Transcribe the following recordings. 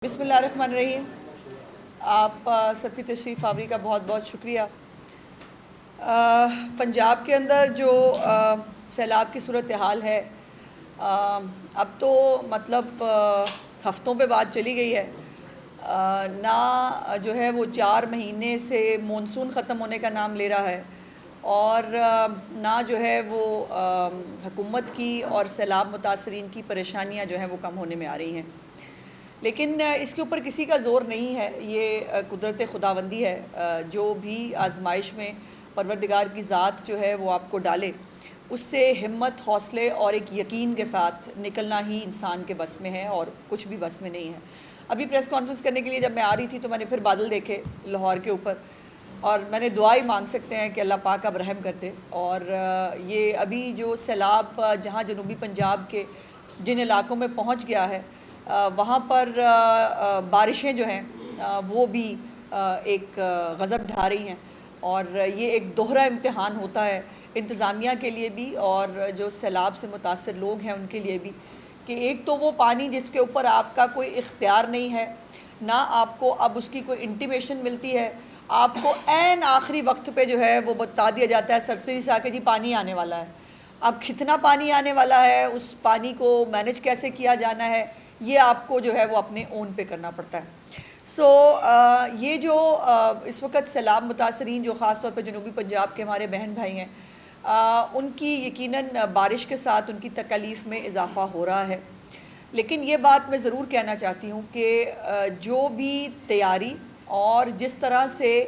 بسم اللہ الرحمن الرحیم۔ آپ سب کی تشریف آوری کا بہت بہت شکریہ۔ پنجاب کے اندر جو سیلاب کی صورتحال ہے، اب تو مطلب ہفتوں پہ بات چلی گئی ہے۔ نہ جو ہے وہ 4 مہینے سے مونسون ختم ہونے کا نام لے رہا ہے، اور نہ جو ہے وہ حکومت کی اور سیلاب متاثرین کی پریشانیاں جو ہیں وہ کم ہونے میں آ رہی ہیں۔ لیکن اس کے اوپر کسی کا زور نہیں ہے، یہ قدرت خداوندی ہے۔ جو بھی آزمائش میں پروردگار کی ذات جو ہے وہ آپ کو ڈالے، اس سے ہمت، حوصلے اور ایک یقین کے ساتھ نکلنا ہی انسان کے بس میں ہے، اور کچھ بھی بس میں نہیں ہے۔ ابھی پریس کانفرنس کرنے کے لیے جب میں آ رہی تھی تو میں نے پھر بادل دیکھے لاہور کے اوپر، اور میں نے دعا ہی مانگ سکتے ہیں کہ اللہ پاک اب رحم کر دے۔ اور یہ ابھی جو سیلاب جہاں جنوبی پنجاب کے جن علاقوں میں پہنچ گیا ہے، وہاں پر بارشیں جو ہیں وہ بھی ایک غضب ڈھا رہی ہیں، اور یہ ایک دوہرا امتحان ہوتا ہے انتظامیہ کے لیے بھی اور جو سیلاب سے متاثر لوگ ہیں ان کے لیے بھی، کہ ایک تو وہ پانی جس کے اوپر آپ کا کوئی اختیار نہیں ہے، نہ آپ کو اب اس کی کوئی انٹیمیشن ملتی ہے، آپ کو عین آخری وقت پہ جو ہے وہ بتا دیا جاتا ہے سرسری سے آ کے جی پانی آنے والا ہے۔ اب کتنا پانی آنے والا ہے، اس پانی کو مینج کیسے کیا جانا ہے، یہ آپ کو جو ہے وہ اپنے اون پہ کرنا پڑتا ہے۔ یہ جو اس وقت سیلاب متاثرین جو خاص طور پہ جنوبی پنجاب کے ہمارے بہن بھائی ہیں، ان کی یقیناً بارش کے ساتھ ان کی تکالیف میں اضافہ ہو رہا ہے۔ لیکن یہ بات میں ضرور کہنا چاہتی ہوں کہ جو بھی تیاری اور جس طرح سے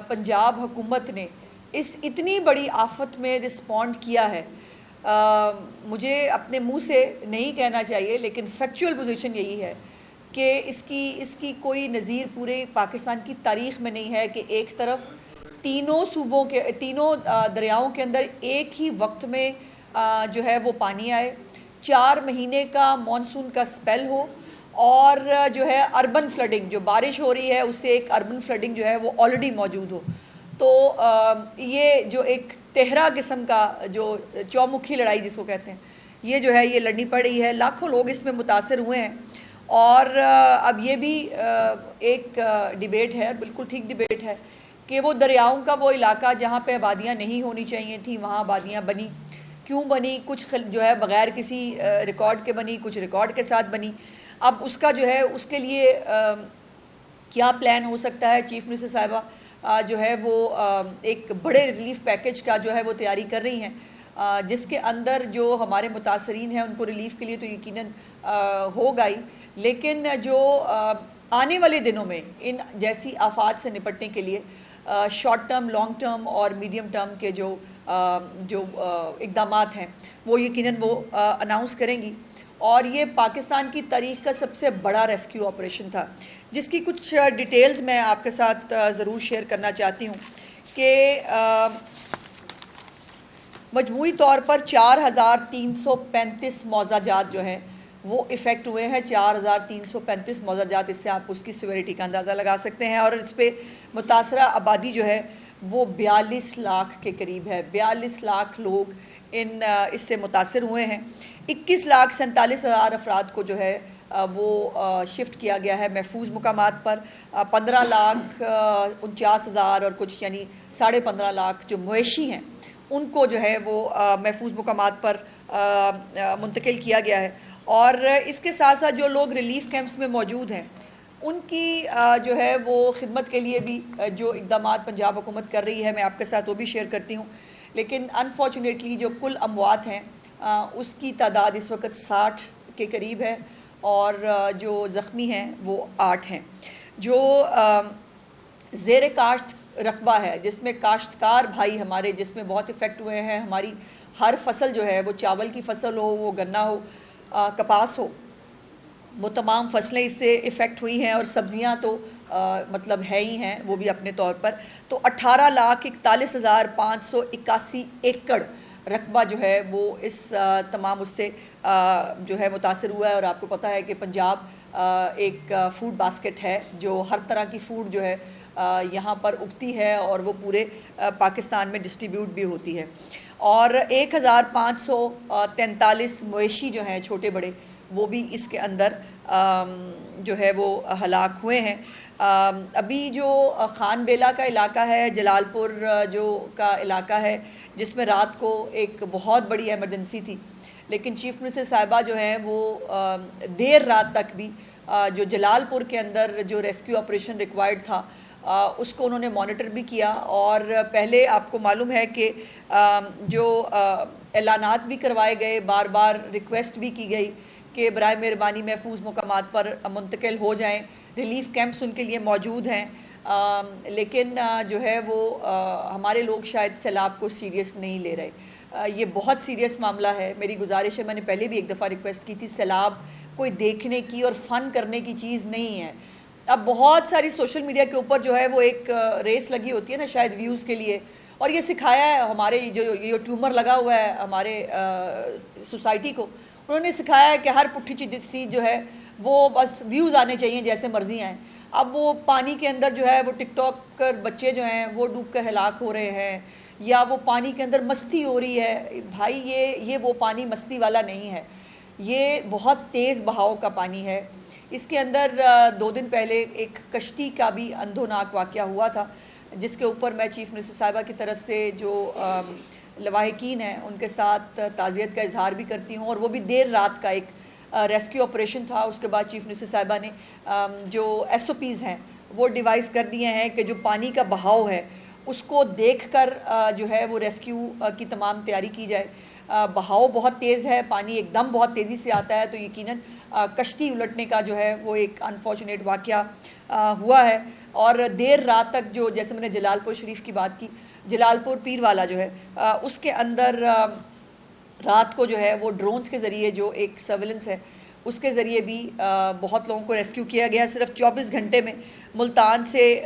پنجاب حکومت نے اس اتنی بڑی آفت میں رسپونڈ کیا ہے، مجھے اپنے منہ سے نہیں کہنا چاہیے لیکن فیکچول پوزیشن یہی ہے کہ اس کی کوئی نظیر پورے پاکستان کی تاریخ میں نہیں ہے کہ ایک طرف تینوں دریاؤں کے اندر ایک ہی وقت میں جو ہے وہ پانی آئے، 4 مہینے کا مانسون کا سپیل ہو، اور جو ہے اربن فلڈنگ، جو بارش ہو رہی ہے اس سے ایک اربن فلڈنگ جو ہے وہ آلریڈی موجود ہو۔ تو یہ جو ایک تہرا قسم کا جو چومکھی لڑائی جس کو کہتے ہیں، یہ جو ہے یہ لڑنی پڑ رہی ہے، لاکھوں لوگ اس میں متاثر ہوئے ہیں۔ اور اب یہ بھی ایک ڈیبیٹ ہے، بالکل ٹھیک ڈیبیٹ ہے، کہ وہ دریاؤں کا وہ علاقہ جہاں پہ آبادیاں نہیں ہونی چاہیے تھیں وہاں آبادیاں بنی، کیوں بنی؟ کچھ جو ہے بغیر کسی ریکارڈ کے بنی، کچھ ریکارڈ کے ساتھ بنی۔ اب اس کا جو ہے اس کے لیے کیا پلان ہو سکتا ہے؟ چیف منسٹر صاحبہ جو ہے وہ ایک بڑے ریلیف پیکج کا جو ہے وہ تیاری کر رہی ہیں، جس کے اندر جو ہمارے متاثرین ہیں ان کو ریلیف کے لیے تو یقیناً ہوگا ہی، لیکن جو آنے والے دنوں میں ان جیسی آفات سے نپٹنے کے لیے شارٹ ٹرم، لانگ ٹرم اور میڈیم ٹرم کے جو اقدامات ہیں وہ یقیناً وہ اناؤنس کریں گی۔ اور یہ پاکستان کی تاریخ کا سب سے بڑا ریسکیو آپریشن تھا، جس کی کچھ ڈیٹیلز میں آپ کے ساتھ ضرور شیئر کرنا چاہتی ہوں کہ مجموعی طور پر 4335 موضوع جات جو ہیں وہ افیکٹ ہوئے ہیں۔ 4335 موضوع جات، اس سے آپ اس کی سیویریٹی کا اندازہ لگا سکتے ہیں، اور اس پہ متاثرہ آبادی جو ہے وہ 42 لاکھ کے قریب ہے۔ 42 لاکھ لوگ اس سے متاثر ہوئے ہیں۔ 21,47,000 افراد کو جو ہے وہ شفٹ کیا گیا ہے محفوظ مقامات پر۔ 15,49,000 اور کچھ یعنی 15.5 لاکھ جو مویشی ہیں ان کو جو ہے وہ محفوظ مقامات پر منتقل کیا گیا ہے۔ اور اس کے ساتھ ساتھ جو لوگ ریلیف کیمپس میں موجود ہیں ان کی جو ہے وہ خدمت کے لیے بھی جو اقدامات پنجاب حکومت کر رہی ہے، میں آپ کے ساتھ وہ بھی شیئر کرتی ہوں۔ لیکن انفارچونیٹلی جو کل اموات ہیں اس کی تعداد اس وقت 60 کے قریب ہے، اور جو زخمی ہیں وہ 8 ہیں۔ جو زیر کاشت رقبہ ہے، جس میں کاشتکار بھائی ہمارے جس میں بہت افیکٹ ہوئے ہیں، ہماری ہر فصل جو ہے وہ چاول کی فصل ہو، وہ گنا ہو، کپاس ہو، وہ تمام فصلیں اس سے افیکٹ ہوئی ہیں، اور سبزیاں تو مطلب ہے ہی ہیں وہ بھی اپنے طور پر۔ تو 18,41,581 ایکڑ رقبہ جو ہے وہ اس تمام اس سے جو ہے متاثر ہوا ہے۔ اور آپ کو پتہ ہے کہ پنجاب ایک فوڈ باسکٹ ہے، جو ہر طرح کی فوڈ جو ہے یہاں پر اگتی ہے اور وہ پورے پاکستان میں ڈسٹریبیوٹ بھی ہوتی ہے۔ اور 1,543 مویشی جو ہیں چھوٹے بڑے وہ بھی اس کے اندر جو ہے وہ ہلاک ہوئے ہیں۔ ابھی جو خان بیلا کا علاقہ ہے، جلال پور جو کا علاقہ ہے، جس میں رات کو ایک بہت بڑی ایمرجنسی تھی، لیکن چیف منسٹر صاحبہ جو ہیں وہ دیر رات تک بھی جو جلال پور کے اندر جو ریسکیو آپریشن ریکوائرڈ تھا اس کو انہوں نے مانیٹر بھی کیا، اور پہلے آپ کو معلوم ہے کہ جو اعلانات بھی کروائے گئے، بار بار ریکویسٹ بھی کی گئی کہ برائے مہربانی محفوظ مقامات پر منتقل ہو جائیں، ریلیف کیمپس ان کے لیے موجود ہیں، لیکن جو ہے وہ ہمارے لوگ شاید سیلاب کو سیریس نہیں لے رہے۔ یہ بہت سیریس معاملہ ہے۔ میری گزارش ہے، میں نے پہلے بھی ایک دفعہ ریکویسٹ کی تھی، سیلاب کوئی دیکھنے کی اور فن کرنے کی چیز نہیں ہے۔ اب بہت ساری سوشل میڈیا کے اوپر جو ہے وہ ایک ریس لگی ہوتی ہے نا، شاید ویوز کے لیے، اور یہ سکھایا ہے ہمارے جو ٹیومر لگا ہوا ہے ہمارے سوسائٹی کو، انہوں نے سکھایا ہے کہ ہر پٹھی چیز جو ہے وہ بس ویوز آنے چاہیے جیسے مرضی آئیں۔ اب وہ پانی کے اندر جو ہے وہ ٹک ٹاک کر بچے جو ہیں وہ ڈوب کر ہلاک ہو رہے ہیں، یا وہ پانی کے اندر مستی ہو رہی ہے۔ بھائی یہ وہ پانی مستی والا نہیں ہے، یہ بہت تیز بہاؤ کا پانی ہے۔ اس کے اندر 2 دن پہلے ایک کشتی کا بھی اندھوناک واقعہ ہوا تھا، جس کے اوپر میں چیف منسٹر صاحبہ کی طرف سے جو لواحقین ہیں ان کے ساتھ تعزیت کا اظہار بھی کرتی ہوں، اور وہ بھی دیر رات کا ایک ریسکیو آپریشن تھا۔ اس کے بعد چیف منسٹر صاحبہ نے جو SOPs ہیں وہ ڈیوائز کر دیے ہیں کہ جو پانی کا بہاؤ ہے اس کو دیکھ کر جو ہے وہ ریسکیو کی تمام تیاری کی جائے۔ بہاؤ بہت تیز ہے، پانی ایک دم بہت تیزی سے آتا ہے، تو یقیناً کشتی الٹنے کا جو ہے وہ ایک انفارچونیٹ واقعہ ہوا ہے۔ اور دیر رات تک جو، جیسے میں نے جلال پور شریف کی بات کی، جلال پور پیر والا جو ہے اس کے اندر رات کو جو ہے وہ ڈرونز کے ذریعے جو ایک سرویلنس ہے اس کے ذریعے بھی بہت لوگوں کو ریسکیو کیا گیا۔ صرف 24 گھنٹے میں ملتان سے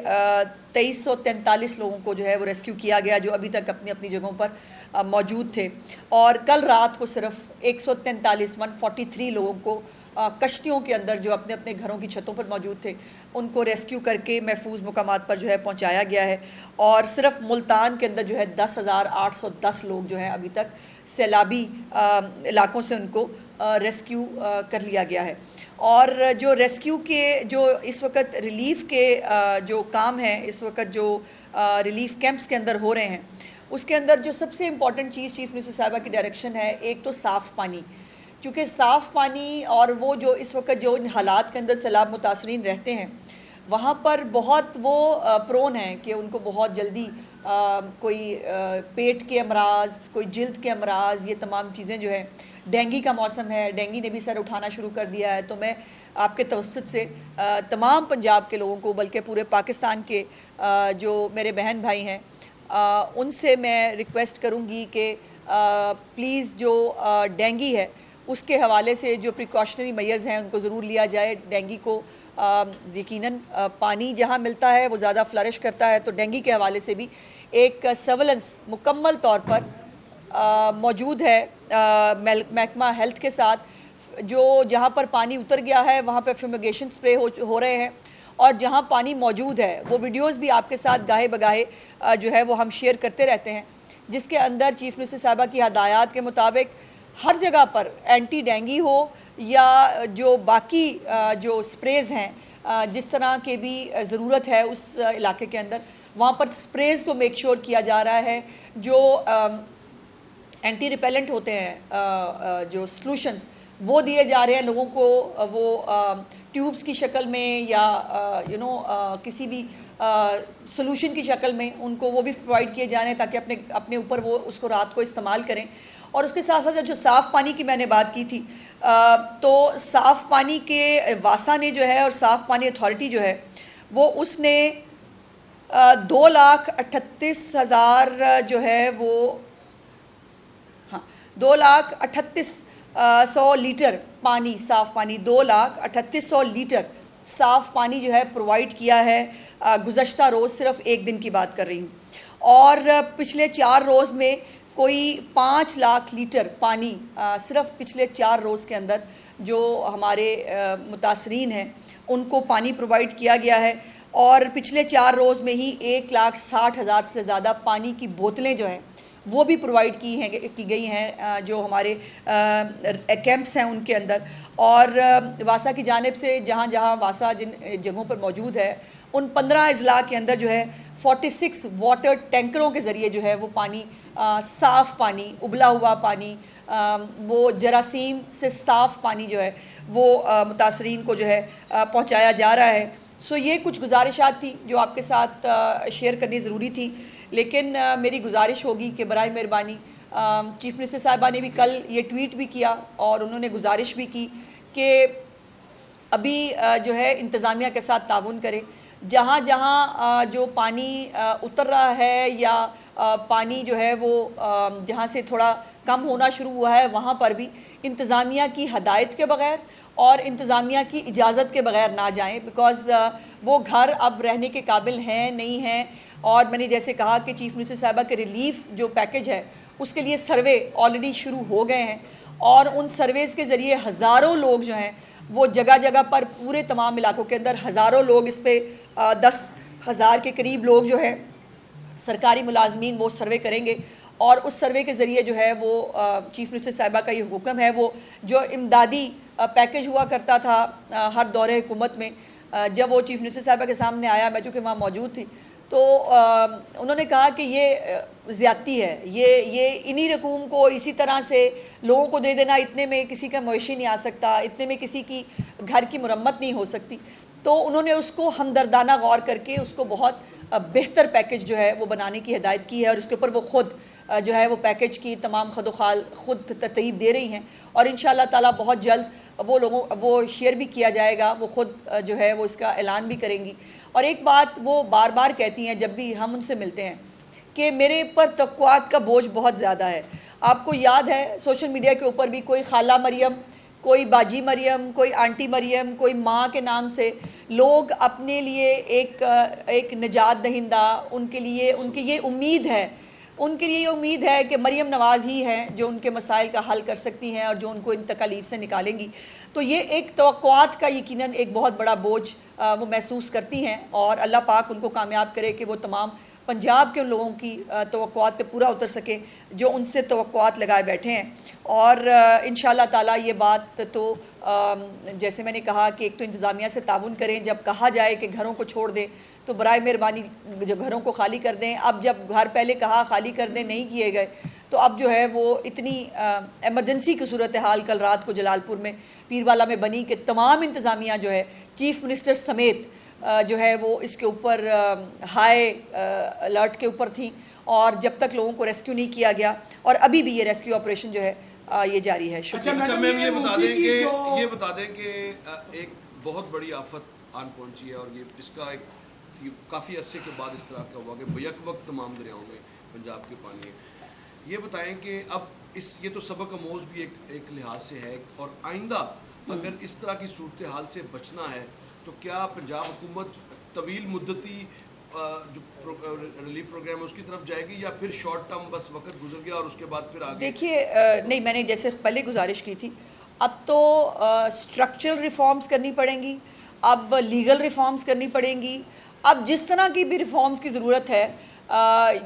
2343 لوگوں کو جو ہے وہ ریسکیو کیا گیا، جو ابھی تک اپنی اپنی جگہوں پر موجود تھے، اور کل رات کو صرف 143 لوگوں کو کشتیوں کے اندر جو اپنے اپنے گھروں کی چھتوں پر موجود تھے ان کو ریسکیو کر کے محفوظ مقامات پر جو ہے پہنچایا گیا ہے۔ اور صرف ملتان کے اندر جو ہے 10,810 لوگ جو ہیں ابھی تک سیلابی علاقوں سے ان کو ریسکیو کر لیا گیا ہے۔ اور جو ریسکیو کے جو اس وقت ریلیف کے جو کام ہیں، اس وقت جو ریلیف کیمپس کے اندر ہو رہے ہیں، اس کے اندر جو سب سے امپورٹنٹ چیز چیف منسٹر صاحبہ کی ڈائریکشن ہے، ایک تو صاف پانی، چونکہ صاف پانی اور وہ جو اس وقت جو ان حالات کے اندر سیلاب متاثرین رہتے ہیں وہاں پر بہت وہ پرون ہیں کہ ان کو بہت جلدی کوئی پیٹ کے امراض، کوئی جلد کے امراض، یہ تمام چیزیں جو ہیں، ڈینگی کا موسم ہے، ڈینگی نے بھی سر اٹھانا شروع کر دیا ہے۔ تو میں آپ کے توسط سے تمام پنجاب کے لوگوں کو، بلکہ پورے پاکستان کے جو میرے بہن بھائی ہیں، ان سے میں ریکویسٹ کروں گی کہ پلیز جو ڈینگی ہے اس کے حوالے سے جو پریکاشنری میئرز ہیں ان کو ضرور لیا جائے۔ ڈینگی کو یقیناً پانی جہاں ملتا ہے وہ زیادہ فلرش کرتا ہے، تو ڈینگی کے حوالے سے بھی ایک سرویلنس مکمل طور پر موجود ہے محکمہ ہیلتھ کے ساتھ، جو جہاں پر پانی اتر گیا ہے وہاں پہ فیومیگیشن سپرے ہو رہے ہیں، اور جہاں پانی موجود ہے وہ ویڈیوز بھی آپ کے ساتھ گاہے بگاہے جو ہے وہ ہم شیئر کرتے رہتے ہیں، جس کے اندر چیف منسٹر صاحبہ کی ہدایات کے مطابق ہر جگہ پر اینٹی ڈینگی ہو یا جو باقی جو سپریز ہیں، جس طرح کے بھی ضرورت ہے اس علاقے کے اندر، وہاں پر سپریز کو میک شور کیا جا رہا ہے، جو اینٹی ریپیلنٹ ہوتے ہیں جو سلوشنز وہ دیے جا رہے ہیں لوگوں کو، وہ ٹیوبز کی شکل میں یا کسی بھی سلوشن کی شکل میں ان کو وہ بھی پرووائڈ کیے جا رہے ہیں تاکہ اپنے اوپر وہ اس کو رات کو استعمال کریں۔ اور اس کے ساتھ ساتھ جو صاف پانی کی میں نے بات کی تھی، تو صاف پانی کے واسا نے جو ہے اور صاف پانی اتھارٹی جو ہے وہ اس نے 2,38,000 جو ہے وہ 2,38,100 لیٹر پانی، صاف پانی 2,38,100 لیٹر صاف پانی جو ہے پرووائڈ کیا ہے گزشتہ روز، صرف ایک دن کی بات کر رہی ہوں، اور پچھلے 4 روز میں کوئی 5 لاکھ لیٹر پانی صرف پچھلے 4 روز کے اندر جو ہمارے متاثرین ہیں ان کو پانی پرووائڈ کیا گیا ہے، اور پچھلے 4 روز میں ہی 1,60,000 سے زیادہ پانی کی بوتلیں جو ہیں وہ بھی پرووائڈ کی گئی ہیں جو ہمارے کیمپس ہیں ان کے اندر. اور واسا کی جانب سے جہاں جہاں واسا جن جگہوں پر موجود ہے ان 15 اضلاع کے اندر جو ہے 46 واٹر ٹینکروں کے ذریعے جو ہے وہ پانی, صاف پانی, ابلا ہوا پانی, وہ جراثیم سے صاف پانی جو ہے وہ متاثرین کو جو ہے پہنچایا جا رہا ہے. سو یہ کچھ گزارشات تھی جو آپ کے ساتھ شیئر کرنی ضروری تھی. لیکن میری گزارش ہوگی کہ برائے مہربانی, چیف منسٹر صاحبہ نے بھی کل یہ ٹویٹ بھی کیا اور انہوں نے گزارش بھی کی کہ ابھی جو ہے انتظامیہ کے ساتھ تعاون کرے. جہاں جہاں جو پانی اتر رہا ہے یا پانی جو ہے وہ جہاں سے تھوڑا کم ہونا شروع ہوا ہے وہاں پر بھی انتظامیہ کی ہدایت کے بغیر اور انتظامیہ کی اجازت کے بغیر نہ جائیں, بیکاز وہ گھر اب رہنے کے قابل ہیں نہیں ہیں. اور میں نے جیسے کہا کہ چیف منسٹر صاحبہ کے ریلیف جو پیکج ہے اس کے لیے سروے آلریڈی شروع ہو گئے ہیں اور ان سرویز کے ذریعے ہزاروں لوگ جو ہیں وہ جگہ جگہ پر پورے تمام علاقوں کے اندر ہزاروں لوگ, اس پہ 10,000 کے قریب لوگ جو ہے سرکاری ملازمین وہ سروے کریں گے. اور اس سروے کے ذریعے جو ہے وہ چیف منسٹر صاحبہ کا یہ حکم ہے, وہ جو امدادی پیکج ہوا کرتا تھا ہر دور حکومت میں, جب وہ چیف منسٹر صاحبہ کے سامنے آیا, میں چونکہ وہاں موجود تھی, تو انہوں نے کہا کہ یہ زیادتی ہے, یہ انہی رقوم کو اسی طرح سے لوگوں کو دے دینا, اتنے میں کسی کا معیشی نہیں آ سکتا, اتنے میں کسی کی گھر کی مرمت نہیں ہو سکتی. تو انہوں نے اس کو ہمدردانہ غور کر کے اس کو بہت بہتر پیکج جو ہے وہ بنانے کی ہدایت کی ہے اور اس کے اوپر وہ خود جو ہے وہ پیکج کی تمام خد و خال خود ترتیب دے رہی ہیں اور انشاءاللہ تعالیٰ بہت جلد وہ شیئر بھی کیا جائے گا, وہ خود جو ہے وہ اس کا اعلان بھی کریں گی. اور ایک بات وہ بار بار کہتی ہیں جب بھی ہم ان سے ملتے ہیں کہ میرے پر توقعات کا بوجھ بہت زیادہ ہے. آپ کو یاد ہے سوشل میڈیا کے اوپر بھی کوئی خالہ مریم, کوئی باجی مریم, کوئی آنٹی مریم, کوئی ماں کے نام سے لوگ اپنے لیے ایک نجات دہندہ, ان کے لیے ان کی یہ امید ہے کہ مریم نواز ہی ہیں جو ان کے مسائل کا حل کر سکتی ہیں اور جو ان کو ان تکالیف سے نکالیں گی. تو یہ ایک توقعات کا یقیناً ایک بہت بڑا بوجھ وہ محسوس کرتی ہیں اور اللہ پاک ان کو کامیاب کرے کہ وہ تمام پنجاب کے ان لوگوں کی توقعات پہ پورا اتر سکے جو ان سے توقعات لگائے بیٹھے ہیں. اور انشاءاللہ تعالیٰ یہ بات تو جیسے میں نے کہا کہ ایک تو انتظامیہ سے تعاون کریں, جب کہا جائے کہ گھروں کو چھوڑ دیں تو برائے مہربانی جو گھروں کو خالی کر دیں. اب جب گھر پہلے کہا خالی کر دیں نہیں کیے گئے تو اب جو ہے وہ اتنی ایمرجنسی کی صورتحال کل رات کو جلال پور میں پیروالا میں بنی کہ تمام انتظامیہ جو ہے چیف منسٹر سمیت جو ہے وہ اس کے اوپر ہائی الرٹ کے اوپر تھیں اور جب تک لوگوں کو ریسکیو نہیں کیا گیا اور ابھی بھی یہ ریسکیو آپریشن جو ہے یہ جاری ہے. شکریہ. اچھا میم یہ بتا دیں کہ ایک بہت بڑی آفت آن پہنچی ہے اور یہ اس کا ایک کافی عرصے کے بعد اس طرح کا ہوا کہ بیک وقت تمام دریاؤں میں پنجاب کے پانی ہے. یہ بتائیں کہ اب یہ تو سبق آموز بھی ایک لحاظ سے ہے اور آئندہ اگر اس طرح کی صورتحال سے بچنا ہے تو کیا پنجاب حکومت طویل مدتی جو ریلیف پروگرام ہے اس کی طرف جائے گی یا پھر شارٹ ٹرم بس وقت گزر گیا اور اس کے بعد پھر آگے؟ دیکھیے نہیں, میں نے جیسے پہلے گزارش کی تھی, اب تو اسٹرکچرل ریفارمز کرنی پڑیں گی, اب لیگل ریفارمز کرنی پڑیں گی, اب جس طرح کی بھی ریفارمز کی ضرورت ہے.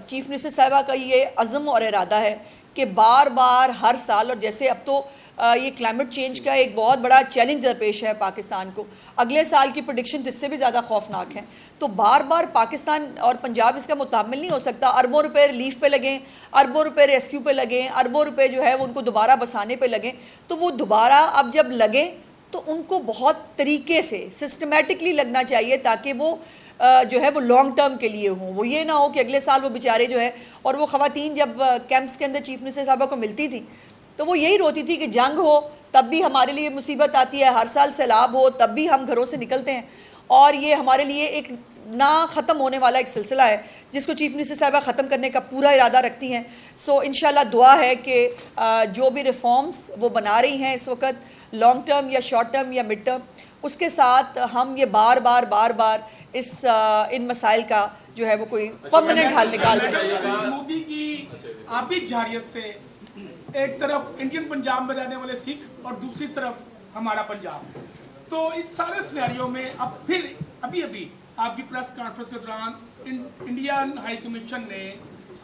چیف منسٹر صاحبہ کا یہ عزم اور ارادہ ہے کہ بار بار ہر سال, اور جیسے اب تو یہ کلائمیٹ چینج کا ایک بہت بڑا چیلنج درپیش ہے پاکستان کو, اگلے سال کی پریڈکشن جس سے بھی زیادہ خوفناک ہیں, تو بار بار پاکستان اور پنجاب اس کا متحمل نہیں ہو سکتا. اربوں روپے ریلیف پہ لگیں, اربوں روپے ریسکیو پہ لگیں, اربوں روپے جو ہے وہ ان کو دوبارہ بسانے پہ لگیں, تو وہ دوبارہ اب جب لگیں تو ان کو بہت طریقے سے سسٹمیٹکلی لگنا چاہیے تاکہ وہ جو ہے وہ لانگ ٹرم کے لیے ہوں. وہ یہ نہ ہو کہ اگلے سال وہ بیچارے جو ہے, اور وہ خواتین جب کیمپس کے اندر چیف منسٹر صاحبہ کو ملتی تھی تو وہ یہی روتی تھی کہ جنگ ہو تب بھی ہمارے لیے مصیبت آتی ہے, ہر سال سیلاب ہو تب بھی ہم گھروں سے نکلتے ہیں, اور یہ ہمارے لیے ایک نہ ختم ہونے والا ایک سلسلہ ہے جس کو چیف منسٹر صاحبہ ختم کرنے کا پورا ارادہ رکھتی ہیں. سو انشاءاللہ دعا ہے کہ جو بھی ریفارمز وہ بنا رہی ہیں اس وقت لانگ ٹرم یا شارٹ ٹرم یا مڈ ٹرم, اس کے ساتھ ہم یہ بار بار ان مسائل کا جو ہے وہ کوئی پرماننٹ حل نکال پائیں. مودی کی آبی جارحیت سے ایک طرف انڈین پنجاب میں رہنے والے سکھ اور دوسری طرف ہمارا پنجاب, تو اس سارے سینیریو میں اب ابھی آپ کی پریس کانفرنس کے دوران انڈین ہائی کمیشن نے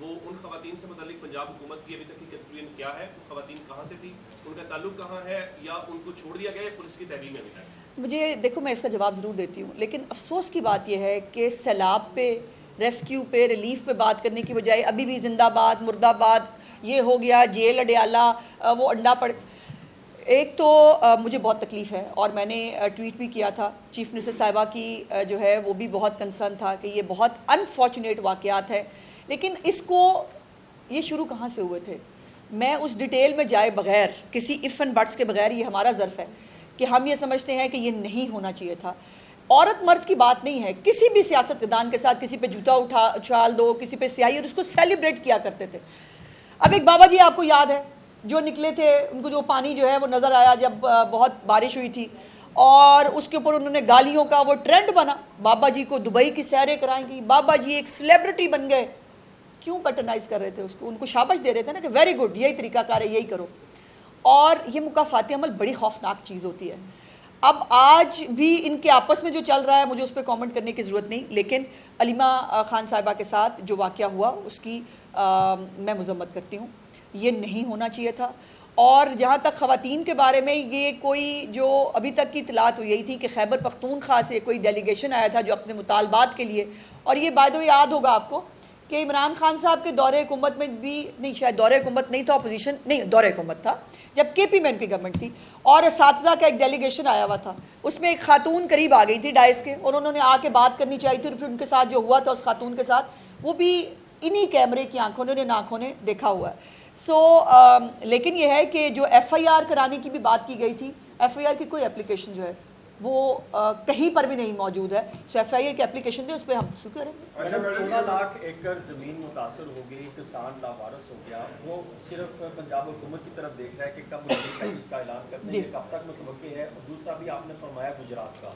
وہ ان خواتین سے متعلق پنجاب حکومت کی ابھی تک کی کنکلوژن کیا ہے؟ خواتین کہاں سے تھی، ان کا تعلق کہاں ہے، یا ان کو چھوڑ دیا گیا پولیس کی تحقیق میں ابھی تک؟ مجھے دیکھو، میں اس کا جواب ضرور دیتی ہوں، لیکن افسوس کی بات یہ ہے کہ سیلاب پہ، ریسکیو پہ، ریلیف پہ بات کرنے کی بجائے ابھی بھی زندہ باد، مردہ باد، یہ ہو گیا، جیل اڈیالہ، وہ انڈا پڑ. ایک تو مجھے بہت تکلیف ہے، اور میں نے ٹویٹ بھی کیا تھا چیف منسٹر صاحبہ کی جو ہے وہ بھی بہت کنسرن تھا کہ یہ بہت انفارچونیٹ واقعات ہے، لیکن اس کو یہ شروع کہاں سے ہوئے تھے؟ میں اس ڈیٹیل میں جائے بغیر، کسی اف اینڈ بٹس کے بغیر، یہ ہمارا ظرف ہے کہ ہم یہ سمجھتے ہیں کہ یہ نہیں ہونا چاہیے تھا. عورت مرد کی بات نہیں ہے، کسی بھی سیاستدان کے ساتھ کسی پہ جوتا اچھال دو، کسی پہ سیاہی، اور اس کو سیلیبریٹ کیا کرتے تھے. اب ایک بابا جی آپ کو یاد ہے جو نکلے تھے، ان کو جو پانی جو ہے وہ نظر آیا جب بہت بارش ہوئی تھی، اور اس کے اوپر انہوں نے گالیوں کا وہ ٹرینڈ بنا، بابا جی کو دبئی کی سیریں کرائیں گی، بابا جی ایک سیلیبریٹی بن گئے. کیوں پیٹرنائز کر رہے تھے اس کو؟ ان کو شاباش دے رہے تھے نا کہ ویری گڈ، یہی طریقہ کار ہے، یہی کرو. اور یہ مکافاتی عمل بڑی خوفناک چیز ہوتی ہے. اب آج بھی ان کے آپس میں جو چل رہا ہے، مجھے اس پہ کامنٹ کرنے کی ضرورت نہیں، لیکن علیمہ خان صاحبہ کے ساتھ جو واقعہ ہوا اس کی میں مذمت کرتی ہوں. یہ نہیں ہونا چاہیے تھا. اور جہاں تک خواتین کے بارے میں، یہ کوئی جو ابھی تک کی اطلاعات ہوئی تھی کہ خیبر پختونخوا سے کوئی ڈیلیگیشن آیا تھا جو اپنے مطالبات کے لیے، اور یہ بائی دی وے یاد ہوگا آپ کو کہ عمران خان صاحب کے دور حکومت میں بھی نہیں، شاید دور حکومت نہیں تھا، اپوزیشن نہیں، دور حکومت تھا جب کے پی میں ان کی گورنمنٹ تھی، اور اساتذہ کا ایک ڈیلیگیشن آیا ہوا تھا. اس میں ایک خاتون قریب آ گئی تھی ڈائس کے، اور انہوں نے آ کے بات کرنی چاہیے تھی، اور پھر ان کے ساتھ جو ہوا تھا اس خاتون کے ساتھ، وہ بھی انہی کیمرے کی آنکھوں نے دیکھا ہوا ہے. لیکن یہ ہے کہ جو ایف آئی آر کرانے کی بھی بات کی گئی تھی، ایف آئی آر کی کوئی اپلیکیشن جو ہے وہ کہیں پر بھی نہیں موجود ہے. سو ایف آئی آر کی اپلیکیشن دے، اس پہ ہم پرسو کریں گے. 16 لاکھ ایکڑ زمین متاثر ہو گئی، کسان لاوارث ہو گیا. وہ صرف پنجاب حکومت کی طرف دیکھ رہا ہے کہ کب اس کا اعلان کرتے ہیں، کب تک متوقع ہے. دوسرا بھی آپ نے فرمایا گجرات کا،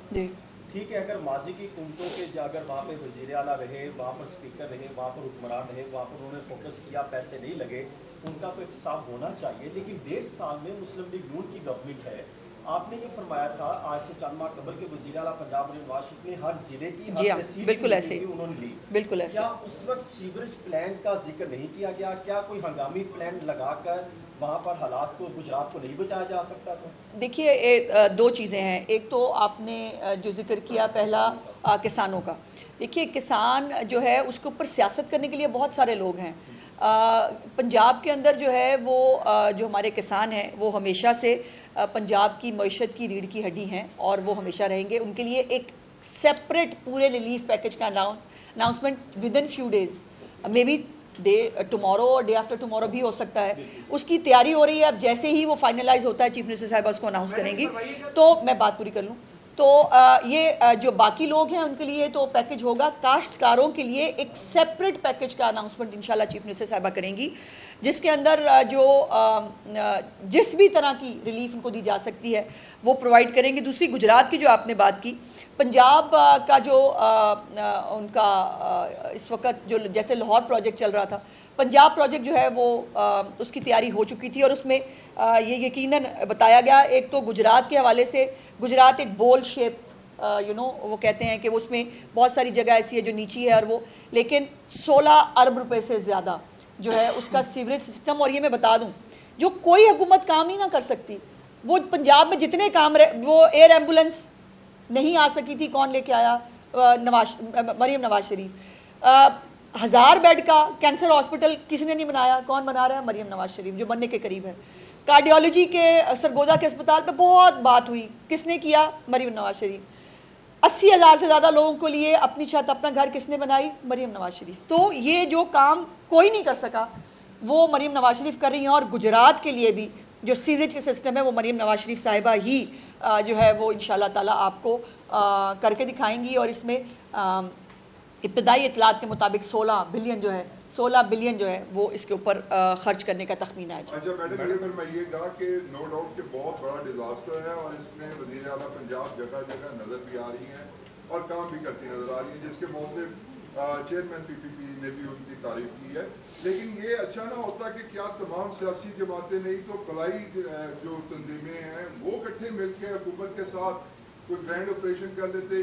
ٹھیک ہے، اگر ماضی کی حکومتوں کے اگر وہاں پہ وزیر اعلیٰ رہے، وہاں پر اسپیکر رہے، وہاں پر حکمران رہے، وہاں پر انہوں نے فوکس کیا، پیسے نہیں لگے، ان کا تو احتساب ہونا چاہیے. لیکن 1.5 سال میں مسلم لیگ نون کی گورنمنٹ ہے. آپ نے یہ فرمایا تھا آج سے چند ماہ قبل کے وزیر اعلیٰ پنجاب نواز شریف نے ہر ضلع کی، جی ہاں، بالکل ایسے انہوں نے لی. بالکل ایسے. کیا اس وقت سیوریج پلان کا ذکر نہیں کیا گیا؟ کیا کوئی ہنگامی پلان لگا کر وہاں پر حالات کو، گجرات کو نہیں بچایا جا سکتا تھا؟ دیکھیے، دو چیزیں ہیں. ایک تو آپ نے جو ذکر کیا پہلا کسانوں کا. دیکھیے، کسان جو ہے اس کے اوپر سیاست کرنے کے لیے بہت سارے لوگ ہیں. پنجاب کے اندر جو ہے وہ جو ہمارے کسان ہیں وہ ہمیشہ سے پنجاب کی معیشت کی ریڑھ کی ہڈی ہیں، اور وہ ہمیشہ رہیں گے. ان کے لیے ایک سیپریٹ پورے ریلیف پیکج کا announcement within few days, may be tomorrow or day after tomorrow بھی ہو سکتا ہے. اس کی تیاری ہو رہی ہے. اب جیسے ہی وہ فائنلائز ہوتا ہے چیف منسٹر صاحبہ اس کو اناؤنس کریں گی. تو میں بات پوری کر لوں تو یہ جو باقی لوگ ہیں ان کے لیے تو پیکج ہوگا. کاشتکاروں کے لیے ایک سیپریٹ پیکج کا اناؤنسمنٹ انشاءاللہ چیف منسٹر صاحبہ کریں گی، جس کے اندر جو جس بھی طرح کی ریلیف ان کو دی جا سکتی ہے وہ پرووائڈ کریں گے. دوسری، گجرات کی جو آپ نے بات کی، پنجاب کا جو ان کا اس وقت جو جیسے لاہور پروجیکٹ چل رہا تھا، پنجاب پروجیکٹ جو ہے وہ اس کی تیاری ہو چکی تھی، اور اس میں یہ یقیناً بتایا گیا. ایک تو گجرات کے حوالے سے، گجرات ایک بول شیپ وہ کہتے ہیں کہ اس میں بہت ساری جگہ ایسی ہے جو نیچی ہے، اور وہ لیکن 16 ارب روپے سے زیادہ جو ہے اس کا سیوریج سسٹم. اور یہ میں بتا دوں جو کوئی حکومت کام نہیں نہ کر سکتی، وہ پنجاب میں جتنے کام وہ ایئر ایمبولنس نہیں آ سکی تھی، کون لے کے آیا؟ مریم نواز شریف. 1000 بیڈ کا کینسر ہاسپٹل کس نے نہیں بنایا؟ کون بنا رہا ہے؟ مریم نواز شریف، جو بننے کے قریب ہے. کارڈیالوجی کے سرگودا کے اسپتال پہ بہت بات ہوئی، کس نے کیا؟ مریم نواز شریف. 80,000 سے زیادہ لوگوں کے لیے اپنی چھت، اپنا گھر کس نے بنائی؟ مریم نواز شریف. تو یہ جو کام کوئی نہیں کر سکا وہ مریم نواز شریف کر رہی ہیں. اور گجرات کے لیے بھی جو سیوریج کا سسٹم ہے وہ مریم نواز شریف صاحبہ ہی جو ہے وہ انشاءاللہ تعالیٰ آپ کو کر کے دکھائیں گی. اور اس میں ابتدائی اطلاعات کے مطابق 16 بلین جو ہے وہ اس کے اوپر خرچ کرنے کا تخمینہ ہے. اچھا میڈم، یہ فرمائیے گا کہ نو ڈاؤٹ کہ بہت بڑا ڈیزاسٹر ہے، اور اس میں وزیر اعلیٰ پنجاب جگہ جگہ نظر بھی آ رہی ہیں اور کام بھی کرتی نظر آ رہی ہیں، جس کے موقف چیئرمین پی پی پی نے بھی ان کی تعریف کی ہے. لیکن یہ اچھا نہ ہوتا کہ کیا تمام سیاسی جماعتیں نہیں تو فلائی جو تنظیمیں ہیں وہ اکٹھے مل کے حکومت کے ساتھ کوئی گرینڈ آپریشن کر لیتے،